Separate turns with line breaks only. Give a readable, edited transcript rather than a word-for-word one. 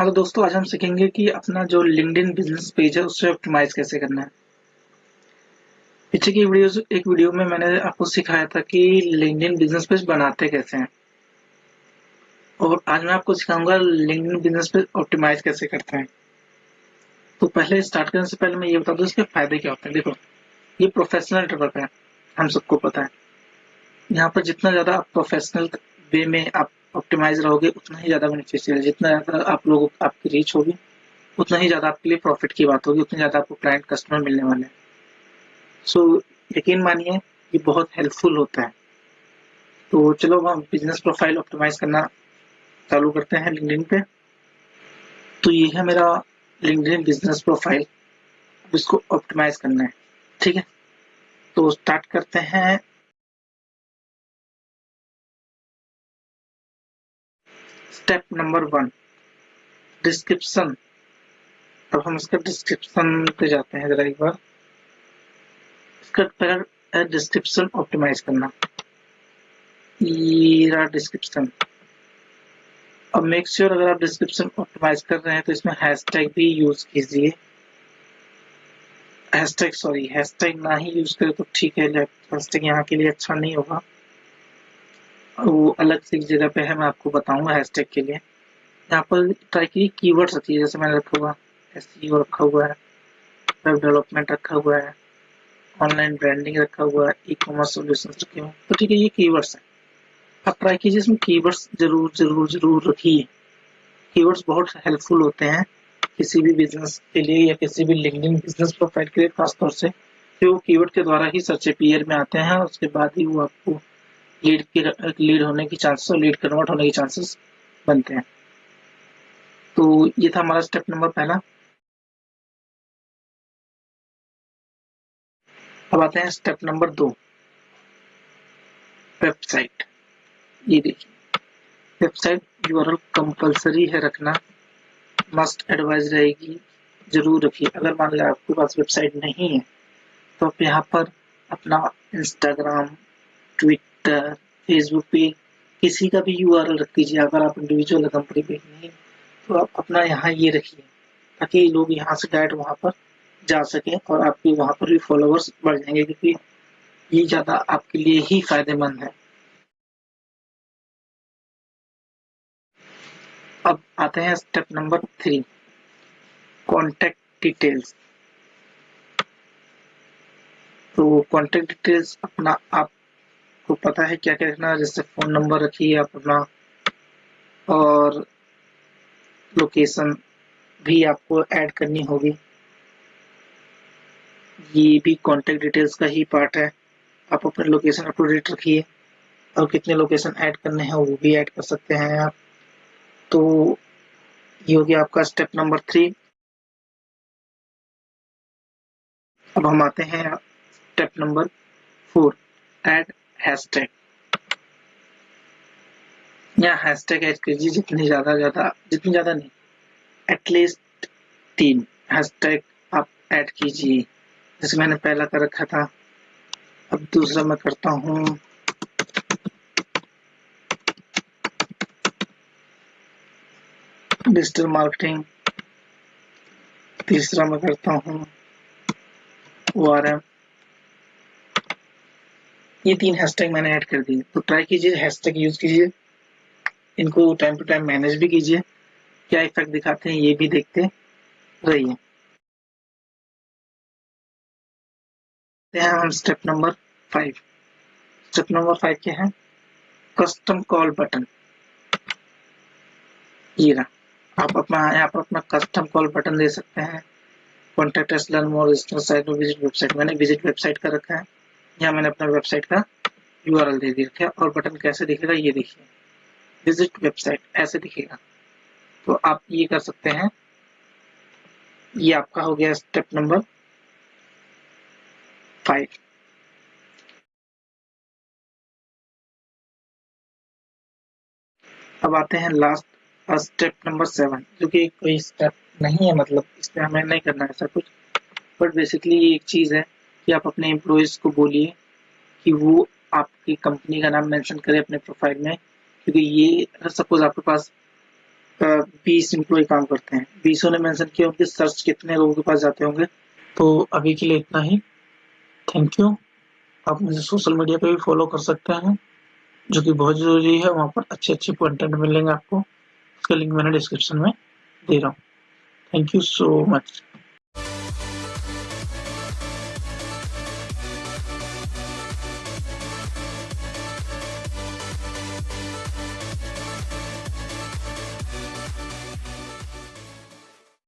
Hello दोस्तों, आज हम सीखेंगे कि अपना जो लिंक्डइन बिजनेस पेज है उसे ऑप्टिमाइज कैसे करना है। पीछे की एक वीडियो में मैंने आपको सिखाया था कि लिंक्डइन बिजनेस पेज बनाते कैसे हैं, और आज मैं आपको सिखाऊंगा लिंक्डइन बिजनेस पेज ऑप्टिमाइज कैसे करते हैं। तो पहले स्टार्ट करने से पहले मैं ये बता दूं इसके फायदे क्या होते हैं। देखो, ये प्रोफेशनल नेटवर्क है, हम सबको पता है। यहाँ पर जितना ज्यादा आप प्रोफेशनल वे में आप ऑप्टिमाइज रहोगे उतना ही ज्यादा बेनिफिशियल है। जितना ज्यादा आप लोगों आपकी रीच होगी उतना ही ज्यादा आपके लिए प्रॉफिट की बात होगी, उतने ज्यादा आपको क्लाइंट कस्टमर मिलने वाले हैं। सो यकीन मानिए ये बहुत हेल्पफुल होता है। तो चलो हम बिजनेस प्रोफाइल ऑप्टिमाइज करना चालू करते हैं लिंक्डइन पे। तो ये है मेरा लिंक्डइन बिजनेस प्रोफाइल, इसको ऑप्टिमाइज करना है। ठीक है, तो स्टार्ट करते हैं। Step number 1, description. अब हम इसका डिस्क्रिप्शन पे जाते हैं जरा एक बार। इसका पहले डिस्क्रिप्शन ऑप्टिमाइज करना, ये रहा डिस्क्रिप्शन। अब मेक श्योर अगर आप डिस्क्रिप्शन ऑप्टिमाइज कर रहे हैं तो इसमें हैशटैग भी यूज कीजिए। हैशटैग ना ही यूज करें तो ठीक है, हैशटैग यहाँ के लिए अच्छा नहीं होगा, वो अलग से एक जगह पे है, मैं आपको बताऊंगा हैशटैग के लिए। यहाँ पर ट्राई की कीवर्ड्स रखिए, जैसे मैंने रखा हुआ एसईओ रखा हुआ है, वेब डेवलपमेंट रखा हुआ है, ऑनलाइन ब्रांडिंग रखा हुआ है, ई कॉमर्स सोल्यूशंस रखे हुए हैं। तो ठीक है, ये कीवर्ड्स है। आप ट्राई कीजिए इसमें कीवर्ड्स जरूर जरूर जरूर रखिए। कीवर्ड्स बहुत हेल्पफुल होते हैं किसी भी बिजनेस के लिए या किसी भी लिंक्डइन बिजनेस प्रोफाइल के लिए, खासतौर से कि वो कीवर्ड के द्वारा ही सर्च एपीआर में आते हैं, उसके बाद ही वो आपको लीड होने की चांसेस और लीड कन्वर्ट होने की चांसेस बनते हैं। तो ये था हमारा स्टेप नंबर पहला। अब आते हैं स्टेप नंबर 2, वेबसाइट। ये देखिए, वेबसाइट यूआरएल कंपलसरी है रखना, मस्ट एडवाइज रहेगी, जरूर रखिए। अगर मान लिया आपके पास वेबसाइट नहीं है तो आप यहाँ पर अपना इंस्टाग्राम, ट्विटर, फेसबुक पे किसी का भी यूआरएल रख दीजिए। अगर आप इंडिविजुअल कंपनी पे नहीं तो आप अपना यहाँ ये रखिए, ताकि लोग यहाँ से डायरेक्ट वहां पर जा सकें और आपके वहां पर भी फॉलोवर्स बढ़ जाएंगे, क्योंकि ये ज्यादा आपके लिए ही फायदेमंद है। अब आते हैं स्टेप नंबर 3, कॉन्टेक्ट डिटेल्स। तो कॉन्टेक्ट डिटेल्स अपना आपको पता है क्या क्या रखना है, जैसे फोन नंबर रखिए आप अपना, और लोकेशन भी आपको ऐड करनी होगी। ये भी कॉन्टेक्ट डिटेल्स का ही पार्ट है। आप अपने लोकेशन अप टू डेट रखिए, और कितने लोकेशन ऐड करने हैं वो भी ऐड कर सकते हैं आप। तो ये हो गया आपका स्टेप नंबर 3। अब हम आते हैं स्टेप नंबर 4, ऐड हैशटैग। या हैशटैग ऐड कीजिए जितनी ज्यादा नहीं, एटलीस्ट 3 हैशटैग आप ऐड कीजिए। जैसे मैंने पहला कर रखा था, अब दूसरा मैं करता हूँ डिजिटल मार्केटिंग, तीसरा मैं करता हूँ ओआरएम। ये 3 हैशटैग मैंने ऐड कर दिए। तो ट्राई कीजिए, हैशटैग यूज कीजिए, इनको टाइम टू टाइम मैनेज भी कीजिए, क्या इफेक्ट दिखाते हैं ये भी देखते रहिए। हम स्टेप नंबर 5। स्टेप नंबर 5 क्या है, कस्टम कॉल बटन। ये रहा, आप अपना यहाँ पर अपना कस्टम कॉल बटन दे सकते हैं। Contact us, learn more, register site और विजिट वेबसाइट। मैंने विजिट वेबसाइट का रखा है, यहाँ मैंने अपना वेबसाइट का यूआरएल दे दिया है। और बटन कैसे दिखेगा ये देखिए, विजिट वेबसाइट ऐसे दिखेगा। तो आप ये कर सकते हैं। ये आपका हो गया स्टेप नंबर 5। अब आते हैं लास्ट स्टेप नंबर 7, जो कि कोई स्टेप नहीं है, मतलब इसमें हमें नहीं करना है ऐसा कुछ, बट बेसिकली ये एक चीज है कि आप अपने एम्प्लॉइज को बोलिए कि वो आपकी कंपनी का नाम मेंशन करे अपने प्रोफाइल में। क्योंकि ये सपोज आपके पास 20 एम्प्लॉय काम करते हैं। 20 ने मेंशन किया, उनके सर्च कितने लोगों के पास जाते होंगे। तो अभी के लिए इतना ही। Thank you. आप मुझे सोशल मीडिया पे भी फॉलो कर सकते हैं, जो कि बहुत ज़रूरी है। वहाँ पर अच्छे-अच्छे कंटेंट मिलेंगे आपको। उसका लिंक मैंने डिस्क्रिप्शन में दे रहा हूँ। Thank you so much.